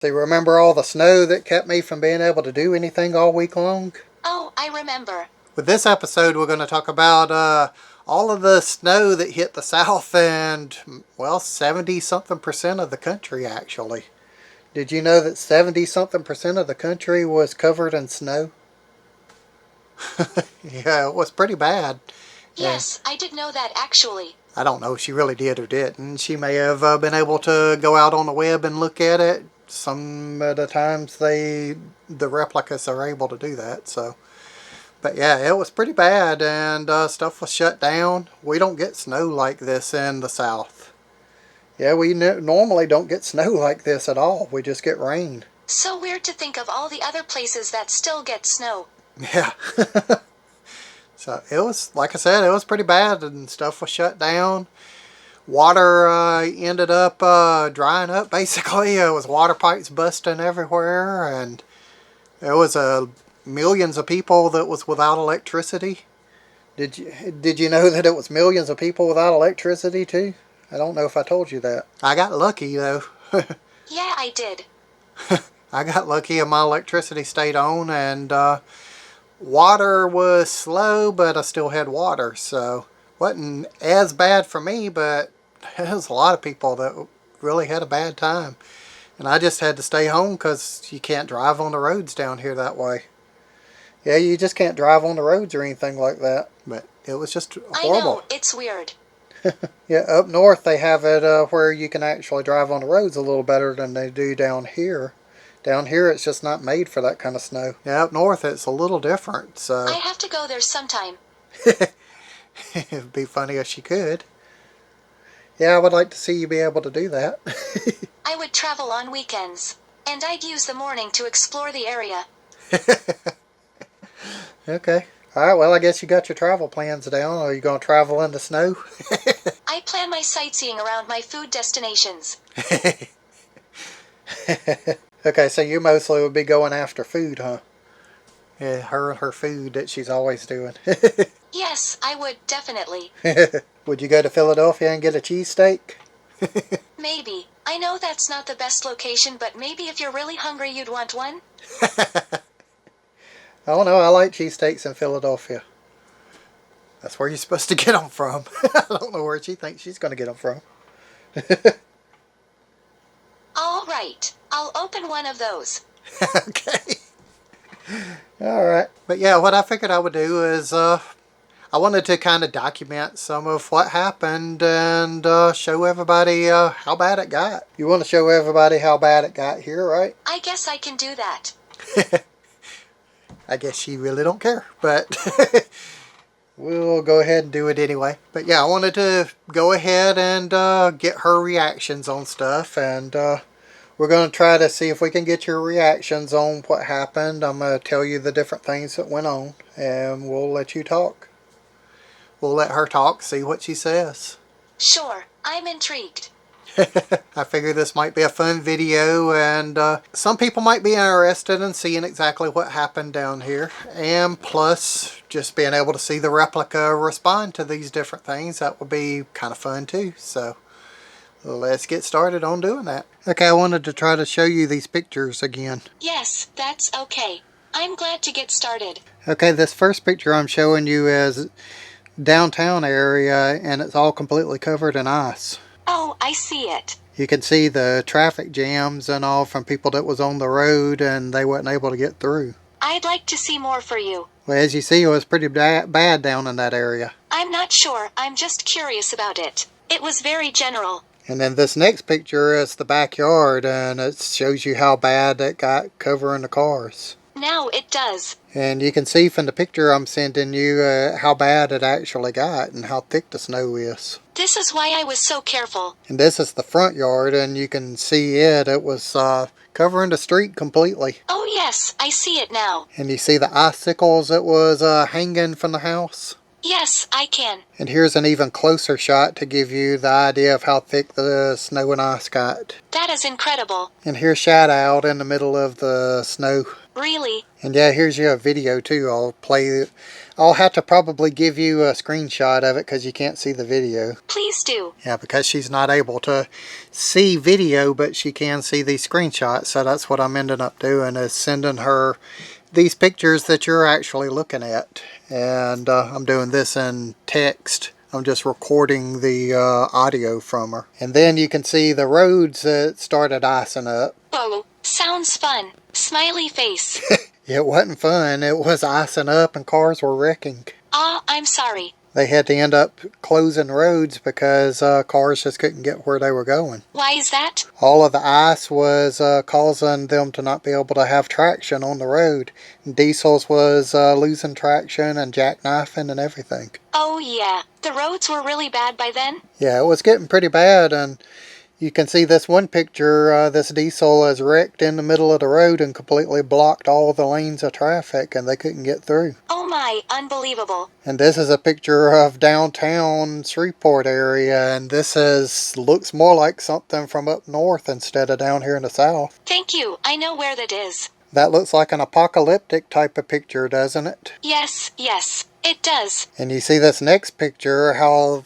So you remember all the snow that kept me from being able to do anything all week long? Oh, I remember. With this episode, we're going to talk about all of the snow that hit the South and, well, 70 something percent of the country actually. Did you know that 70 something percent of the country was covered in snow? Yeah, it was pretty bad. Yes, I did know that actually. I don't know if she really did or didn't. She may have been able to go out on the web and look at it. Some of the times the replicas are able to do that. So, but yeah, it was pretty bad, and stuff was shut down. We don't get snow like this in the South. Yeah, we normally don't get snow like this at all. We just get rain. So weird to think of all the other places that still get snow. Yeah. So it was, like I said, it was pretty bad, and stuff was shut down. Water ended up drying up, basically. It was water pipes busting everywhere, and there was millions of people that was without electricity. Did you know that it was millions of people without electricity too? I don't know if I told you that. I got lucky though. Yeah, I did. I got lucky and my electricity stayed on, and water was slow, but I still had water, so wasn't as bad for me, but there was a lot of people that really had a bad time. And I just had to stay home because you can't drive on the roads down here that way. Yeah, you just can't drive on the roads or anything like that. But it was just horrible. I know, it's weird. Yeah, up north they have it where you can actually drive on the roads a little better than they do down here. Down here it's just not made for that kind of snow. Yeah, up north it's a little different, so... I have to go there sometime. It'd be funny if she could. Yeah, I would like to see you be able to do that. I would travel on weekends, and I'd use the morning to explore the area. Okay. Alright, well I guess you got your travel plans down. Are you going to travel in the snow? I plan my sightseeing around my food destinations. Okay, so you mostly would be going after food, huh? Yeah, her and her food that she's always doing. Yes, I would, definitely. Would you go to Philadelphia and get a cheesesteak? Maybe. I know that's not the best location, but maybe if you're really hungry you'd want one? I don't know, I like cheesesteaks in Philadelphia. That's where you're supposed to get them from. I don't know where she thinks she's going to get them from. All right, I'll open one of those. Okay. Alright. But yeah, what I figured I would do is I wanted to kind of document some of what happened and show everybody how bad it got. You want to show everybody how bad it got here, right? I guess I can do that. I guess she really don't care, but we'll go ahead and do it anyway. But yeah, I wanted to go ahead and get her reactions on stuff, and we're going to try to see if we can get your reactions on what happened. I'm going to tell you the different things that went on, and we'll let you talk. We'll let her talk, see what she says. Sure, I'm intrigued. I figure this might be a fun video, and some people might be interested in seeing exactly what happened down here, and plus just being able to see the replica respond to these different things. That would be kind of fun too. So let's get started on doing that. Okay, I wanted to try to show you these pictures again. Yes, that's okay. I'm glad to get started. Okay, this first picture I'm showing you is downtown area, and it's all completely covered in ice. Oh, I see it. You can see the traffic jams and all from people that was on the road and they weren't able to get through. I'd like to see more for you. Well, as you see, it was pretty bad down in that area. I'm not sure. I'm just curious about it. It was very general. And then this next picture is the backyard, and it shows you how bad it got covering the cars. Now it does. And you can see from the picture I'm sending you how bad it actually got and how thick the snow is. This is why I was so careful. And this is the front yard, and you can see it was covering the street completely. Oh yes, I see it now. And you see the icicles that was hanging from the house? Yes, I can. And here's an even closer shot to give you the idea of how thick the snow and ice got. That is incredible. And here's Shadow out in the middle of the snow. Really? And yeah, here's you a video too. I'll have to probably give you a screenshot of it because you can't see the video. Please do. Yeah, because she's not able to see video, but she can see these screenshots. So that's what I'm ending up doing, is sending her these pictures that you're actually looking at. And I'm doing this in text. I'm just recording the audio from her. And then you can see the roads that started icing up. Oh, sounds fun. Smiley face. It wasn't fun. It was icing up and cars were wrecking. I'm sorry. They had to end up closing roads because cars just couldn't get where they were going. Why is that? All of the ice was causing them to not be able to have traction on the road. Diesels was losing traction and jackknifing and everything. Oh yeah, the roads were really bad by then? Yeah, it was getting pretty bad, and you can see this one picture, this diesel is wrecked in the middle of the road and completely blocked all the lanes of traffic and they couldn't get through. Oh my, unbelievable. And this is a picture of downtown Shreveport area, and looks more like something from up north instead of down here in the south. Thank you, I know where that is. That looks like an apocalyptic type of picture, doesn't it? Yes, it does. And you see this next picture, how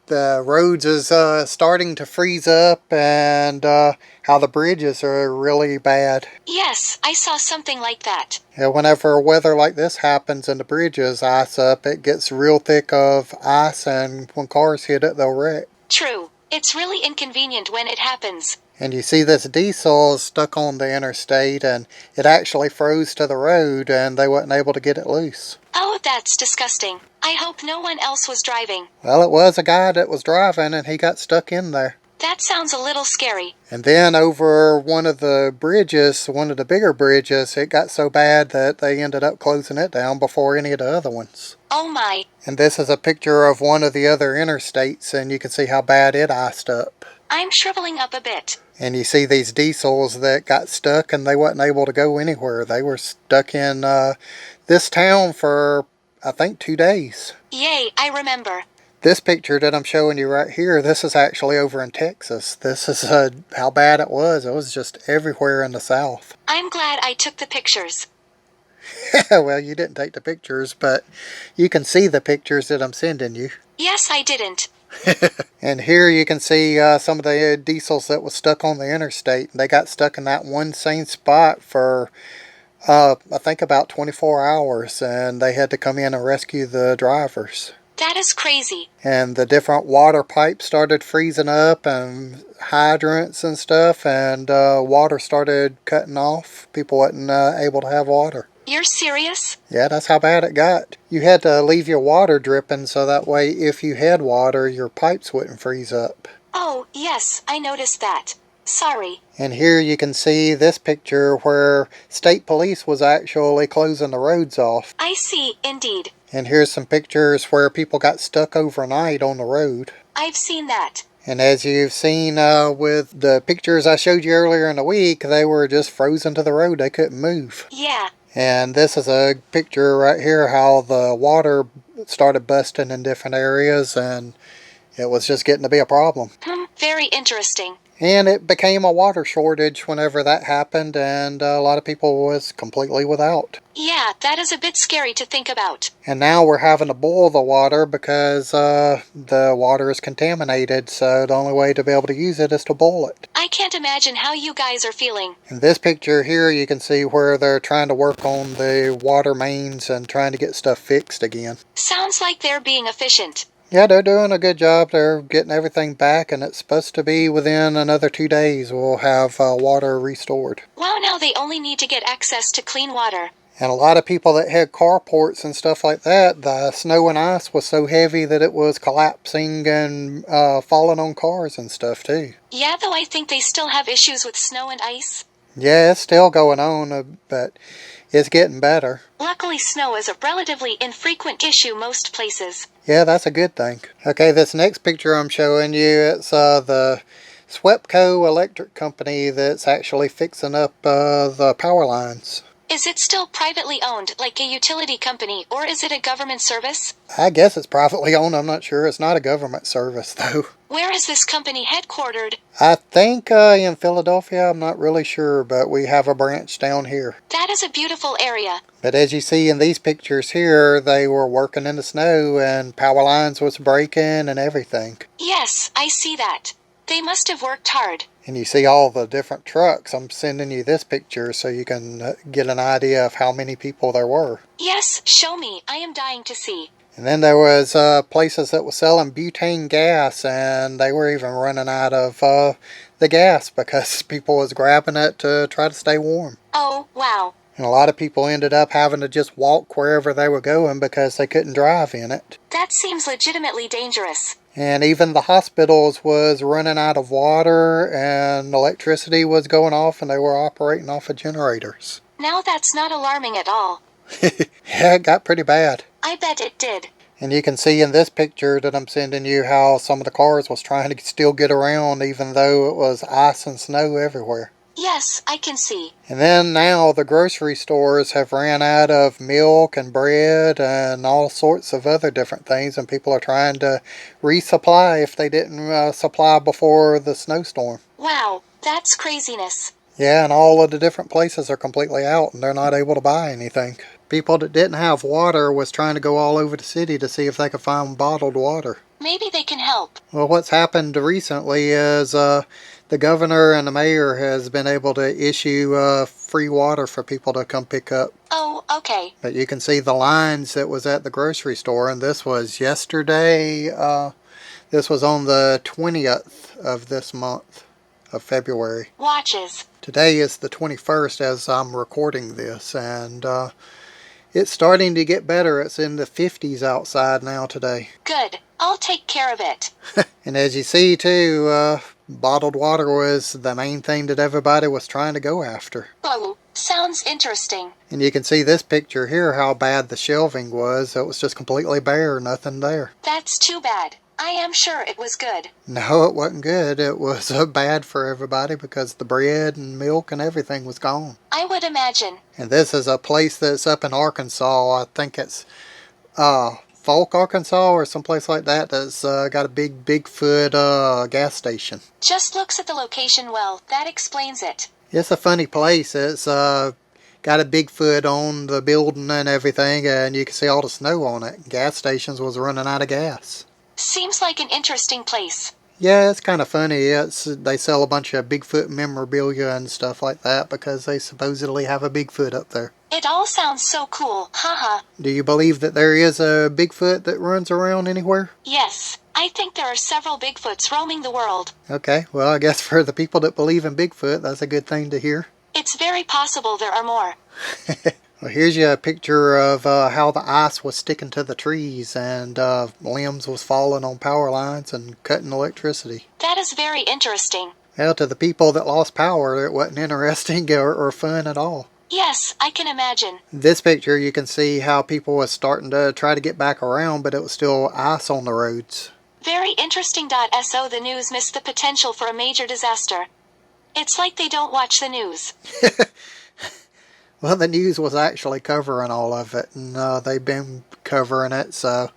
the roads is starting to freeze up, and how the bridges are really bad. Yes, I saw something like that. Yeah, whenever weather like this happens and the bridges ice up, it gets real thick of ice, and when cars hit it, they'll wreck. True. It's really inconvenient when it happens. And you see this diesel is stuck on the interstate, and it actually froze to the road and they wasn't able to get it loose. Oh, that's disgusting. I hope no one else was driving. Well, it was a guy that was driving and he got stuck in there. That sounds a little scary. And then over one of the bridges, one of the bigger bridges, it got so bad that they ended up closing it down before any of the other ones. Oh my. And this is a picture of one of the other interstates, and you can see how bad it iced up. I'm shriveling up a bit. And you see these diesels that got stuck and they wasn't able to go anywhere. They were stuck in this town for, I think, 2 days. Yay, I remember. This picture that I'm showing you right here, this is actually over in Texas. This is how bad it was. It was just everywhere in the South. I'm glad I took the pictures. Well, you didn't take the pictures, but you can see the pictures that I'm sending you. Yes, I didn't. And here you can see some of the diesels that was stuck on the interstate. They got stuck in that one same spot for, I think, about 24 hours, and they had to come in and rescue the drivers. That is crazy. And the different water pipes started freezing up, and hydrants and stuff, and water started cutting off. People wasn't able to have water. You're serious? Yeah, that's how bad it got. You had to leave your water dripping so that way if you had water, your pipes wouldn't freeze up. Oh, yes, I noticed that. Sorry. And here you can see this picture where state police was actually closing the roads off. I see, indeed. And here's some pictures where people got stuck overnight on the road. I've seen that. And as you've seen with the pictures I showed you earlier in the week, they were just frozen to the road. They couldn't move. Yeah. And this is a picture right here how the water started busting in different areas, and it was just getting to be a problem. Very interesting. And it became a water shortage whenever that happened, and a lot of people was completely without. Yeah, that is a bit scary to think about. And now we're having to boil the water because the water is contaminated, so the only way to be able to use it is to boil it. I can't imagine how you guys are feeling. In this picture here, you can see where they're trying to work on the water mains and trying to get stuff fixed again. Sounds like they're being efficient. Yeah, they're doing a good job. They're getting everything back, and it's supposed to be within another 2 days we'll have water restored. Wow, now they only need to get access to clean water. And a lot of people that had carports and stuff like that, the snow and ice was so heavy that it was collapsing and falling on cars and stuff too. Yeah, though I think they still have issues with snow and ice. Yeah, it's still going on, but it's getting better. Luckily, snow is a relatively infrequent issue most places. Yeah, that's a good thing. Okay, this next picture I'm showing you, it's the SWEPCO electric company that's actually fixing up the power lines. Is it still privately owned, like a utility company, or is it a government service? I guess it's privately owned. I'm not sure. It's not a government service, though. Where is this company headquartered? I think in Philadelphia. I'm not really sure, but we have a branch down here. That is a beautiful area. But as you see in these pictures here, they were working in the snow and power lines was breaking and everything. Yes, I see that. They must have worked hard. And you see all the different trucks. I'm sending you this picture so you can get an idea of how many people there were. Yes, show me. I am dying to see. And then there was places that were selling butane gas, and they were even running out of the gas because people was grabbing it to try to stay warm. Oh, wow. And a lot of people ended up having to just walk wherever they were going because they couldn't drive in it. That seems legitimately dangerous. And even the hospitals was running out of water and electricity was going off and they were operating off of generators. Now that's not alarming at all. Yeah, it got pretty bad. I bet it did. And you can see in this picture that I'm sending you how some of the cars was trying to still get around even though it was ice and snow everywhere. Yes, I can see. And then now the grocery stores have ran out of milk and bread and all sorts of other different things, and people are trying to resupply if they didn't supply before the snowstorm. Wow, that's craziness. Yeah, and all of the different places are completely out and they're not able to buy anything. People that didn't have water was trying to go all over the city to see if they could find bottled water. Maybe they can help. Well, what's happened recently is the governor and the mayor has been able to issue free water for people to come pick up. Oh, okay. But you can see the lines that was at the grocery store, and this was yesterday. This was on the 20th of this month of February. Watches. Today is the 21st as I'm recording this, and it's starting to get better. It's in the 50s outside now today. Good. I'll take care of it. And as you see too, bottled water was the main thing that everybody was trying to go after. Oh, sounds interesting. And you can see this picture here how bad the shelving was. It was just completely bare, nothing there. That's too bad. I am sure it was good. No, it wasn't good. It was bad for everybody because the bread and milk and everything was gone. I would imagine. And this is a place that's up in Arkansas. I think it's Folk, Arkansas or someplace like that that's got a big Bigfoot gas station. Just looks at the location well. That explains it. It's a funny place. It's got a Bigfoot on the building and everything, and you can see all the snow on it. Gas stations was running out of gas. Seems like an interesting place. Yeah, it's kind of funny. They sell a bunch of Bigfoot memorabilia and stuff like that because they supposedly have a Bigfoot up there. It all sounds so cool, haha. Do you believe that there is a Bigfoot that runs around anywhere? Yes, I think there are several Bigfoots roaming the world. Okay, well I guess for the people that believe in Bigfoot, that's a good thing to hear. It's very possible there are more. Well, here's you a picture of how the ice was sticking to the trees and limbs was falling on power lines and cutting electricity. That is very interesting. Well, to the people that lost power, it wasn't interesting or fun at all. Yes, I can imagine. This picture, you can see how people was starting to try to get back around, but it was still ice on the roads. Very interesting. So the news missed the potential for a major disaster. It's like they don't watch the news. Well, the news was actually covering all of it, and they've been covering it, so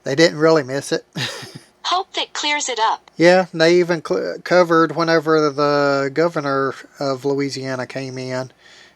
they didn't really miss it. Hope that clears it up. Yeah, they even covered whenever the governor of Louisiana came in,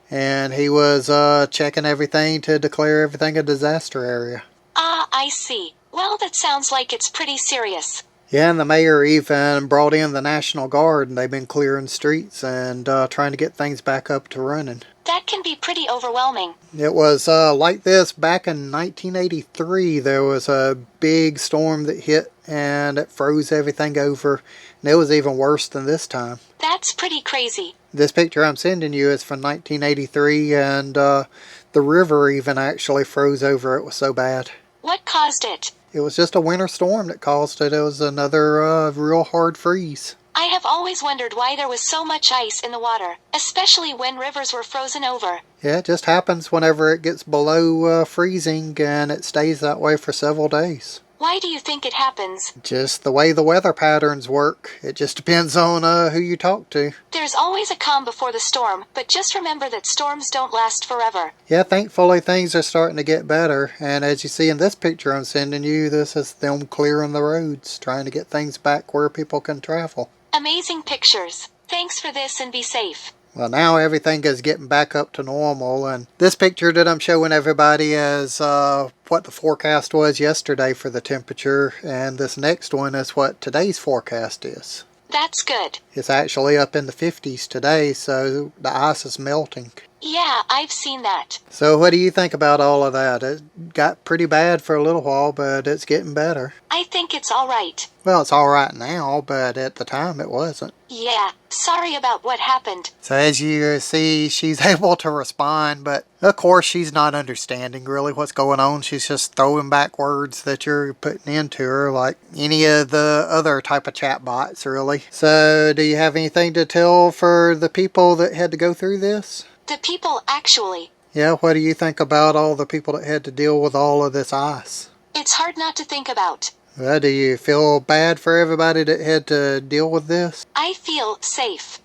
and he was checking everything to declare everything a disaster area. Ah, I see. Well, that sounds like it's pretty serious. Yeah, and the mayor even brought in the National Guard, and they've been clearing streets and trying to get things back up to running. That can be pretty overwhelming. It was like this back in 1983. There was a big storm that hit, and it froze everything over, and it was even worse than this time. That's pretty crazy. This picture I'm sending you is from 1983, and the river even actually froze over. It was so bad. What caused it? It was just a winter storm that caused it. It was another real hard freeze. I have always wondered why there was so much ice in the water, especially when rivers were frozen over. Yeah, it just happens whenever it gets below freezing, and it stays that way for several days. Why do you think it happens? Just the way the weather patterns work. It just depends on who you talk to. There's always a calm before the storm, but just remember that storms don't last forever. Yeah, thankfully things are starting to get better. And as you see in this picture I'm sending you, this is them clearing the roads, trying to get things back where people can travel. Amazing pictures. Thanks for this and be safe. Well, now everything is getting back up to normal, and this picture that I'm showing everybody is what the forecast was yesterday for the temperature, and this next one is what today's forecast is. That's good. It's actually up in the 50s today, so the ice is melting. Yeah, I've seen that. So what do you think about all of that? It got pretty bad for a little while, but it's getting better. I think it's alright. Well, it's alright now, but at the time it wasn't. Yeah, sorry about what happened. So as you see, she's able to respond, but of course she's not understanding really what's going on. She's just throwing back words that you're putting into her like any of the other type of chat bots, really. So do you have anything to tell for the people that had to go through this? The people, actually. Yeah, what do you think about all the people that had to deal with all of this ice? It's hard not to think about. Well, do you feel bad for everybody that had to deal with this? I feel safe.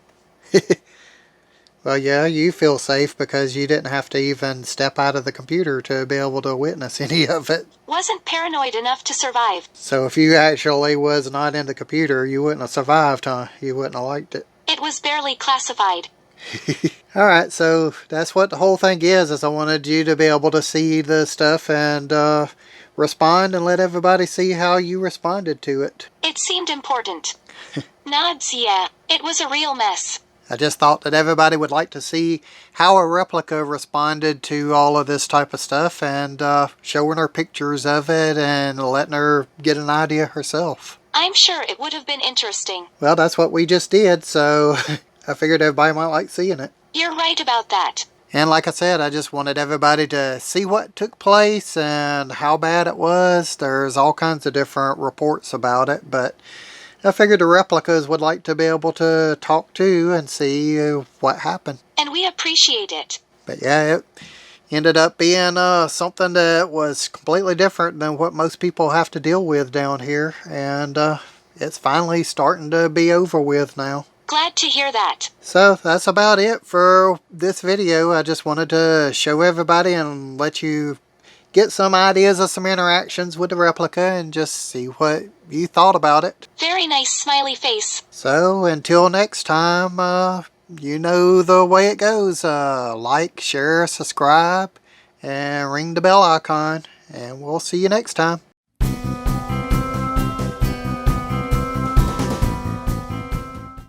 Well, yeah, you feel safe because you didn't have to even step out of the computer to be able to witness any of it. Wasn't paranoid enough to survive. So if you actually was not in the computer, you wouldn't have survived, huh? You wouldn't have liked it. It was barely classified. Alright, so that's what the whole thing is I wanted you to be able to see the stuff and respond and let everybody see how you responded to it. It seemed important. Nods, yeah. It was a real mess. I just thought that everybody would like to see how a Replika responded to all of this type of stuff and showing her pictures of it and letting her get an idea herself. I'm sure it would have been interesting. Well, that's what we just did, so I figured everybody might like seeing it. You're right about that. And like I said, I just wanted everybody to see what took place and how bad it was. There's all kinds of different reports about it, but I figured the Replikas would like to be able to talk to and see what happened. And we appreciate it. But yeah, it ended up being something that was completely different than what most people have to deal with down here. And it's finally starting to be over with now. Glad to hear that. So that's about it for this video. I just wanted to show everybody and let you get some ideas of some interactions with the Replika and just see what you thought about it. Very nice smiley face. So until next time, you know the way it goes. Like, share, subscribe, and ring the bell icon. And we'll see you next time.